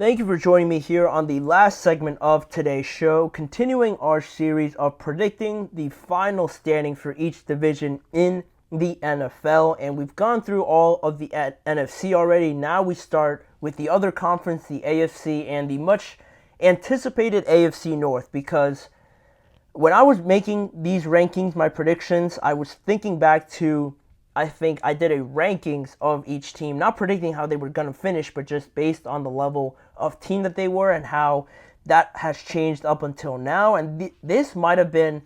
Thank you for joining me here on the last segment of today's show, continuing our series of predicting the final standing for each division in the NFL. And we've gone through all of the NFC already. Now we start with the other conference, the AFC, and the much anticipated AFC North, because when I was making these rankings, my predictions, I was thinking back to, I think I did a rankings of each team, not predicting how they were going to finish, but just based on the level of team that they were and how that has changed up until now. And this might have been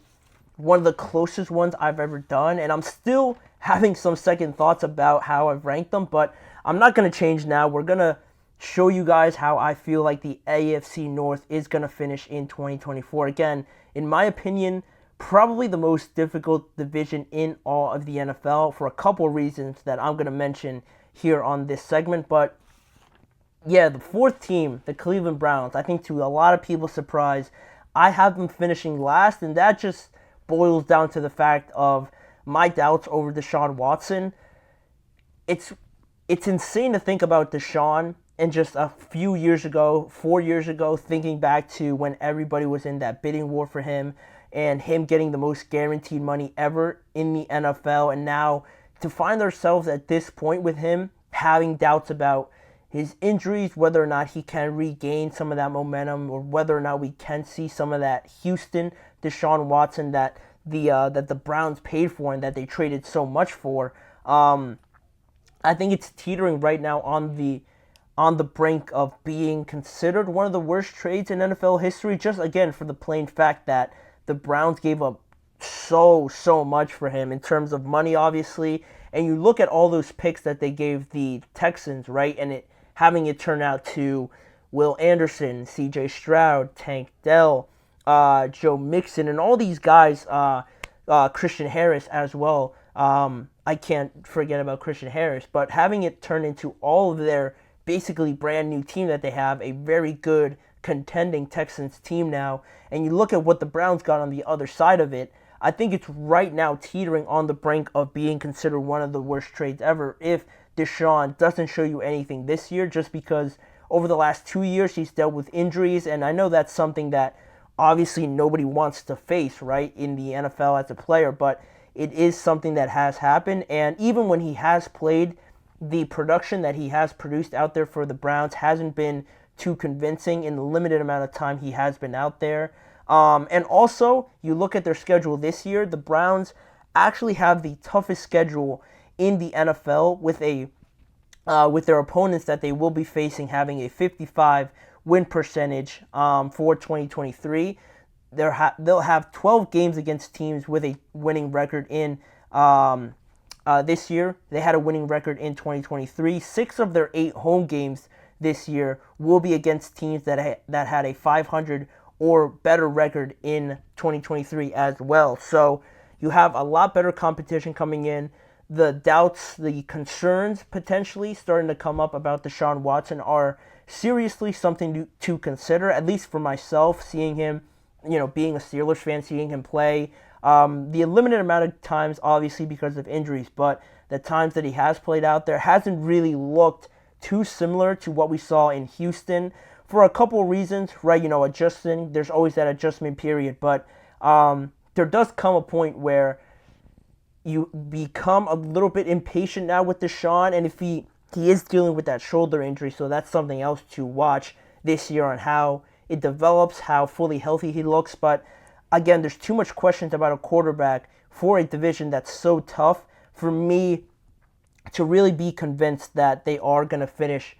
one of the closest ones I've ever done, and I'm still having some second thoughts about how I've ranked them, but I'm not going to change now. We're going to show you guys how I feel like the AFC North is going to finish in 2024. Again, in my opinion, probably the most difficult division in all of the NFL for a couple reasons that I'm going to mention here on this segment. But yeah, the fourth team, the Cleveland Browns, I think to a lot of people's surprise, I have them finishing last, and that just boils down to the fact of my doubts over Deshaun Watson. It's insane to think about Deshaun and just a few years ago, 4 years ago, thinking back to when everybody was in that bidding war for him, and him getting the most guaranteed money ever in the NFL. And now to find ourselves at this point with him having doubts about his injuries, whether or not he can regain some of that momentum, or whether or not we can see some of that Houston Deshaun Watson that the Browns paid for and that they traded so much for. I think it's teetering right now on the brink of being considered one of the worst trades in NFL history, just again for the plain fact that the Browns gave up so much for him in terms of money, obviously. And you look at all those picks that they gave the Texans, right? And having it turn out to Will Anderson, C.J. Stroud, Tank Dell, Joe Mixon, and all these guys, Christian Harris as well. I can't forget about Christian Harris. But having it turn into all of their basically brand new team that they have, a very good contending Texans team now, and you look at what the Browns got on the other side of it, I think it's right now teetering on the brink of being considered one of the worst trades ever if Deshaun doesn't show you anything this year, just because over the last 2 years he's dealt with injuries, and I know that's something that obviously nobody wants to face, right, in the NFL as a player, but it is something that has happened. And even when he has played, the production that he has produced out there for the Browns hasn't been too convincing in the limited amount of time he has been out there. And also, you look at their schedule this year, the Browns actually have the toughest schedule in the NFL with their opponents that they will be facing having a 55 win percentage for 2023. They'll have 12 games against teams with a winning record in this year. They had a winning record in 2023. 6 of their 8 home games this year will be against teams that had a 500 or better record in 2023 as well. So you have a lot better competition coming in. The doubts, the concerns potentially starting to come up about Deshaun Watson are seriously something to consider, at least for myself, seeing him, being a Steelers fan, seeing him play. The limited amount of times, obviously, because of injuries, but the times that he has played out there hasn't really looked too similar to what we saw in Houston for a couple of reasons, right? Adjusting, there's always that adjustment period, but there does come a point where you become a little bit impatient now with Deshaun, and if he is dealing with that shoulder injury, so that's something else to watch this year on how it develops, how fully healthy he looks. But again, there's too much questions about a quarterback for a division that's so tough for me to really be convinced that they are going to finish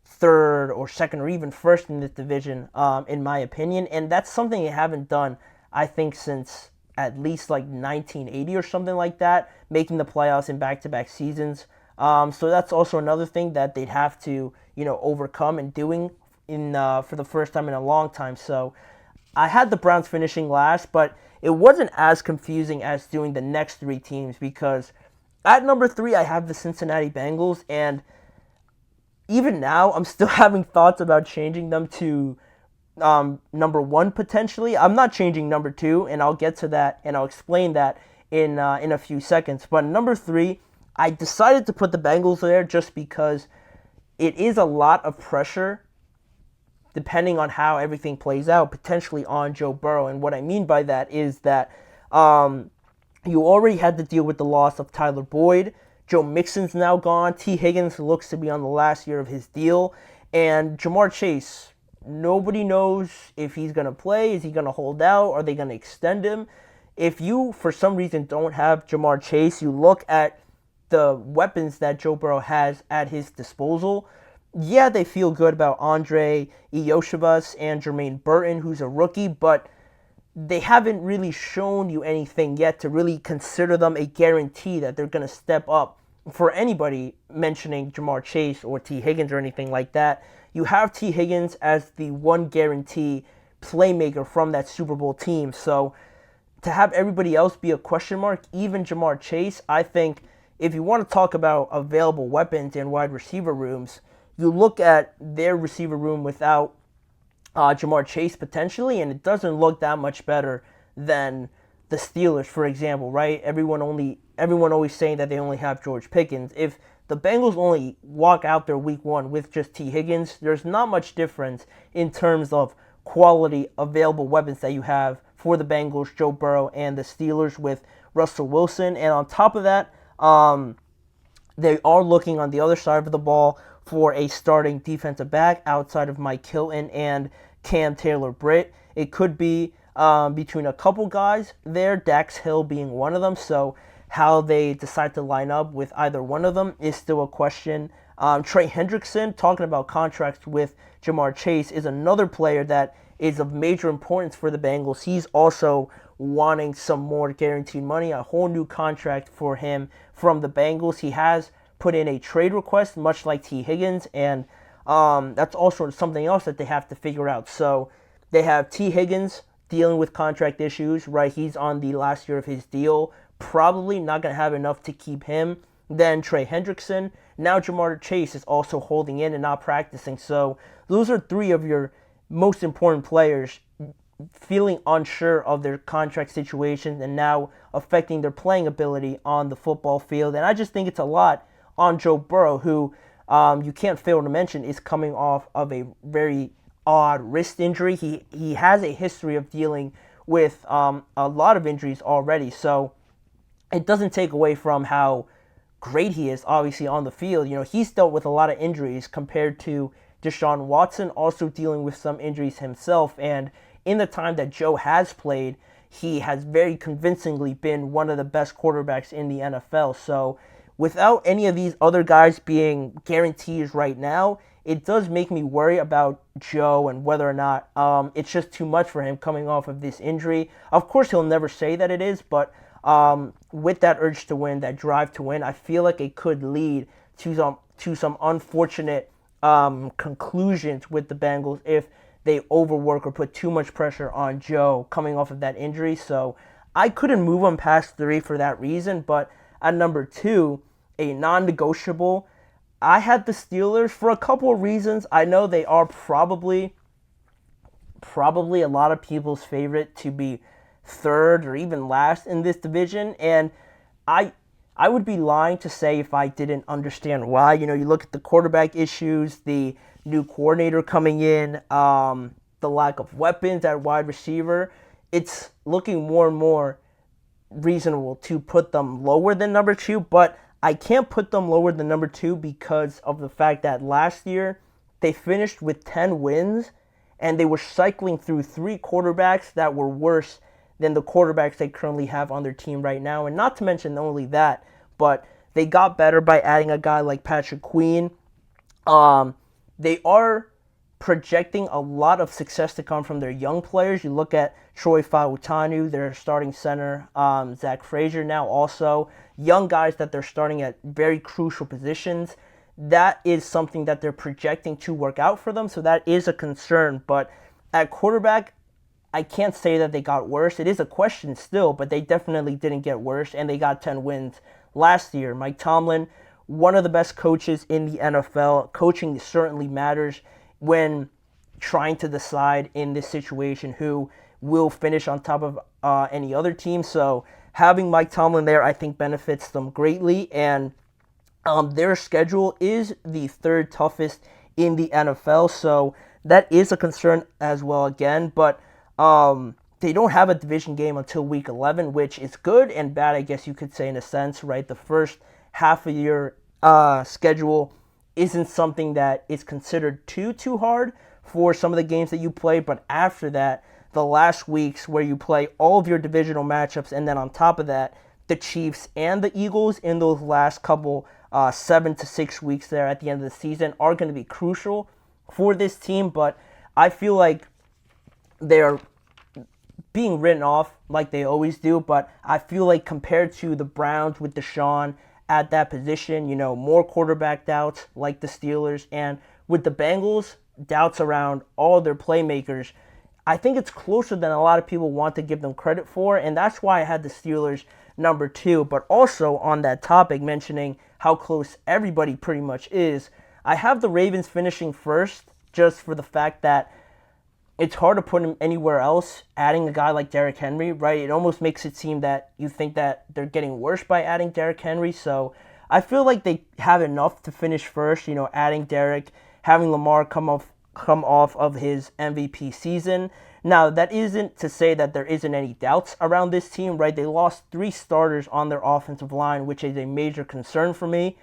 third or second or even first in this division, in my opinion. And that's something they haven't done, I think, since at least like 1980 or something like that, making the playoffs in back-to-back seasons. So that's also another thing that they'd have to, overcome and doing for the first time in a long time. So I had the Browns finishing last, but it wasn't as confusing as doing the next 3 teams, because at number 3, I have the Cincinnati Bengals, and even now, I'm still having thoughts about changing them to number 1 potentially. I'm not changing number 2, and I'll get to that, and I'll explain that in a few seconds. But number 3, I decided to put the Bengals there just because it is a lot of pressure depending on how everything plays out, potentially on Joe Burrow. And what I mean by that is that you already had to deal with the loss of Tyler Boyd. Joe Mixon's now gone. T. Higgins looks to be on the last year of his deal. And Jamar Chase, nobody knows if he's going to play. Is he going to hold out? Are they going to extend him? If you, for some reason, don't have Jamar Chase, you look at the weapons that Joe Burrow has at his disposal. Yeah, they feel good about Andre Iosivas and Jermaine Burton, who's a rookie, but they haven't really shown you anything yet to really consider them a guarantee that they're going to step up for anybody mentioning Jamar Chase or T. Higgins or anything like that. You have T. Higgins as the one guarantee playmaker from that Super Bowl team. So to have everybody else be a question mark, even Jamar Chase, I think if you want to talk about available weapons and wide receiver rooms, you look at their receiver room without Jamar Chase potentially, and it doesn't look that much better than the Steelers, for example, right? Everyone always saying that they only have George Pickens. If the Bengals only walk out there week one with just T. Higgins, there's not much difference in terms of quality available weapons that you have for the Bengals, Joe Burrow, and the Steelers with Russell Wilson. And on top of that, they are looking on the other side of the ball for a starting defensive back outside of Mike Hilton and Cam Taylor-Britt. It could be between a couple guys there, Dax Hill being one of them. So how they decide to line up with either one of them is still a question. Trey Hendrickson, talking about contracts with Jamar Chase, is another player that is of major importance for the Bengals. He's also wanting some more guaranteed money, a whole new contract for him from the Bengals. He has put in a trade request, much like T. Higgins, and that's also something else that they have to figure out. So they have T. Higgins dealing with contract issues, right? He's on the last year of his deal, probably not going to have enough to keep him. Then Trey Hendrickson. Now Jamar Chase is also holding in and not practicing. So those are three of your most important players feeling unsure of their contract situations and now affecting their playing ability on the football field. And I just think it's a lot on Joe Burrow, who you can't fail to mention is coming off of a very odd wrist injury. He has a history of dealing with a lot of injuries already, so it doesn't take away from how great he is, obviously, on the field. You know, he's dealt with a lot of injuries compared to Deshaun Watson, also dealing with some injuries himself, and in the time that Joe has played, he has very convincingly been one of the best quarterbacks in the NFL. So without any of these other guys being guarantees right now, it does make me worry about Joe and whether or not it's just too much for him coming off of this injury. Of course, he'll never say that it is, but with that urge to win, that drive to win, I feel like it could lead to some unfortunate conclusions with the Bengals if they overwork or put too much pressure on Joe coming off of that injury. So I couldn't move him past 3 for that reason, but at number 2, a non-negotiable, I had the Steelers for a couple of reasons. I know they are probably a lot of people's favorite to be third or even last in this division, and I would be lying to say if I didn't understand why. You know, you look at the quarterback issues, the new coordinator coming in, the lack of weapons at wide receiver. It's looking more and more reasonable to put them lower than number 2, but I can't put them lower than number 2 because of the fact that last year they finished with 10 wins and they were cycling through 3 quarterbacks that were worse than the quarterbacks they currently have on their team right now. And not to mention not only that, but they got better by adding a guy like Patrick Queen. They are projecting a lot of success to come from their young players. You look at Troy Fautanu, their starting center, Zach Frazier now also. Young guys that they're starting at very crucial positions. That is something that they're projecting to work out for them, so that is a concern. But at quarterback, I can't say that they got worse. It is a question still, but they definitely didn't get worse, and they got 10 wins last year. Mike Tomlin, one of the best coaches in the NFL. Coaching certainly matters when trying to decide in this situation who will finish on top of any other team. So having Mike Tomlin there, I think, benefits them greatly. And their schedule is the 3rd toughest in the NFL. So that is a concern as well again. But they don't have a division game until week 11, which is good and bad, I guess you could say, in a sense, right? The first half of your schedule isn't something that is considered too hard for some of the games that you play, but after that, the last weeks where you play all of your divisional matchups, and then on top of that, the Chiefs and the Eagles in those last couple 7 to 6 weeks there at the end of the season are going to be crucial for this team. But I feel like they're being written off like they always do, but I feel like compared to the Browns with Deshaun at that position, more quarterback doubts like the Steelers, and with the Bengals, doubts around all their playmakers, I think it's closer than a lot of people want to give them credit for, and that's why I had the Steelers number 2. But also on that topic, mentioning how close everybody pretty much is, I have the Ravens finishing first just for the fact that it's hard to put him anywhere else, adding a guy like Derrick Henry, right? It almost makes it seem that you think that they're getting worse by adding Derrick Henry. So I feel like they have enough to finish first, adding Derrick, having Lamar come off of his MVP season. Now, that isn't to say that there isn't any doubts around this team, right? They lost 3 starters on their offensive line, which is a major concern for me,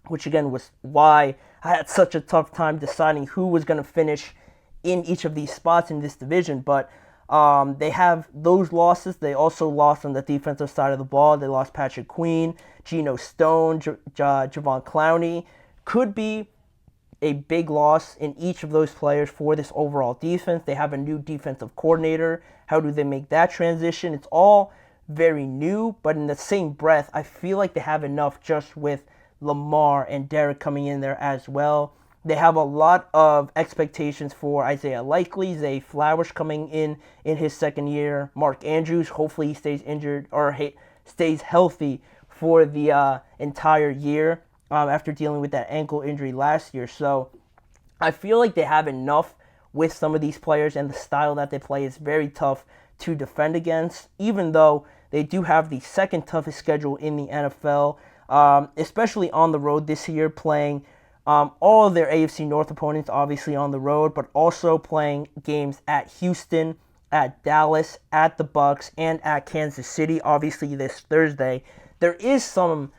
which again was why I had such a tough time deciding who was going to finish in each of these spots in this division. But they have those losses. They also lost on the defensive side of the ball. They lost Patrick Queen, Geno Stone, Javon Clowney. Could be a big loss in each of those players for this overall defense. They have a new defensive coordinator. How do they make that transition? It's all very new, but in the same breath, I feel like they have enough just with Lamar and Derrick coming in there as well. They have a lot of expectations for Isaiah Likely, Zay Flowers coming in his second year, Mark Andrews. Hopefully he stays injured or stays healthy for the entire year after dealing with that ankle injury last year. So I feel like they have enough with some of these players, and the style that they play is very tough to defend against, even though they do have the second toughest schedule in the NFL, especially on the road this year, playing all of their AFC North opponents, obviously on the road, but also playing games at Houston, at Dallas, at the Bucs, and at Kansas City, obviously this Thursday. There is some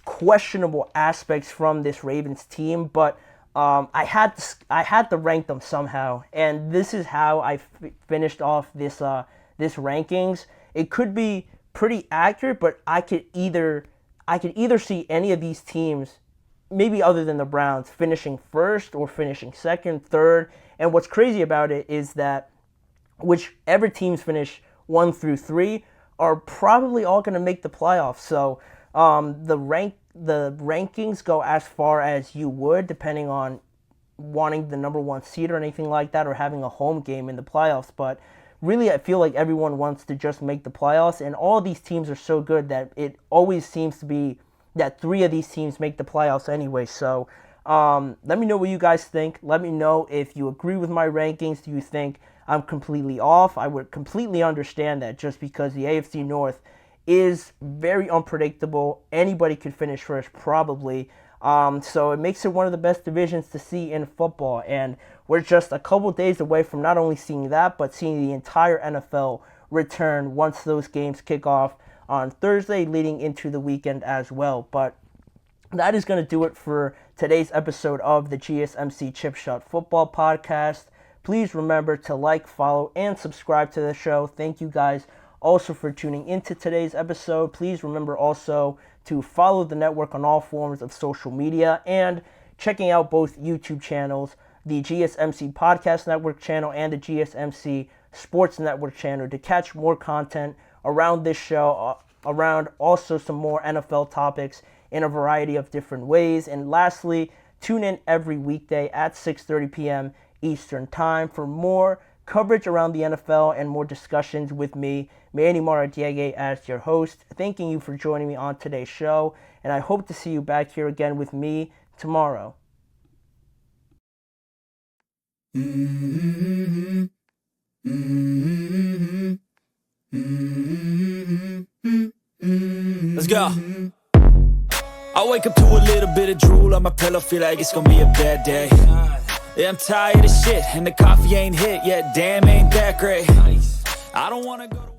questionable aspects from this Ravens team, but I had to rank them somehow, and this is how I finished off this rankings. It could be pretty accurate, but I could either see any of these teams, maybe other than the Browns, finishing first or finishing second, third. And what's crazy about it is that whichever teams finish 1 through 3 are probably all going to make the playoffs. So the rankings go as far as you would, depending on wanting the number 1 seed or anything like that, or having a home game in the playoffs. But really, I feel like everyone wants to just make the playoffs, and all these teams are so good that it always seems to be that 3 of these teams make the playoffs anyway. So let me know what you guys think. Let me know if you agree with my rankings. Do you think I'm completely off? I would completely understand that, just because the AFC North is very unpredictable. Anybody could finish first, probably. So it makes it one of the best divisions to see in football. And we're just a couple days away from not only seeing that, but seeing the entire NFL return once those games kick off on Thursday, leading into the weekend as well. But that is going to do it for today's episode of the GSMC Chip Shot Football Podcast. Please remember to like, follow, and subscribe to the show. Thank you guys also for tuning into today's episode. Please remember also to follow the network on all forms of social media and checking out both YouTube channels, the GSMC Podcast Network channel and the GSMC Sports Network channel, to catch more content around this show, around also some more NFL topics in a variety of different ways. And lastly, tune in every weekday at 6:30 p.m. Eastern Time for more coverage around the NFL and more discussions with me, Manny Maradiaga, as your host. Thanking you for joining me on today's show, and I hope to see you back here again with me tomorrow. Mm-hmm. Mm-hmm. Mm-hmm. Let's go. I wake up to a little bit of drool on my pillow, feel like it's gonna be a bad day. Yeah, I'm tired of shit, and the coffee ain't hit yet. Damn, ain't that great. I don't wanna go to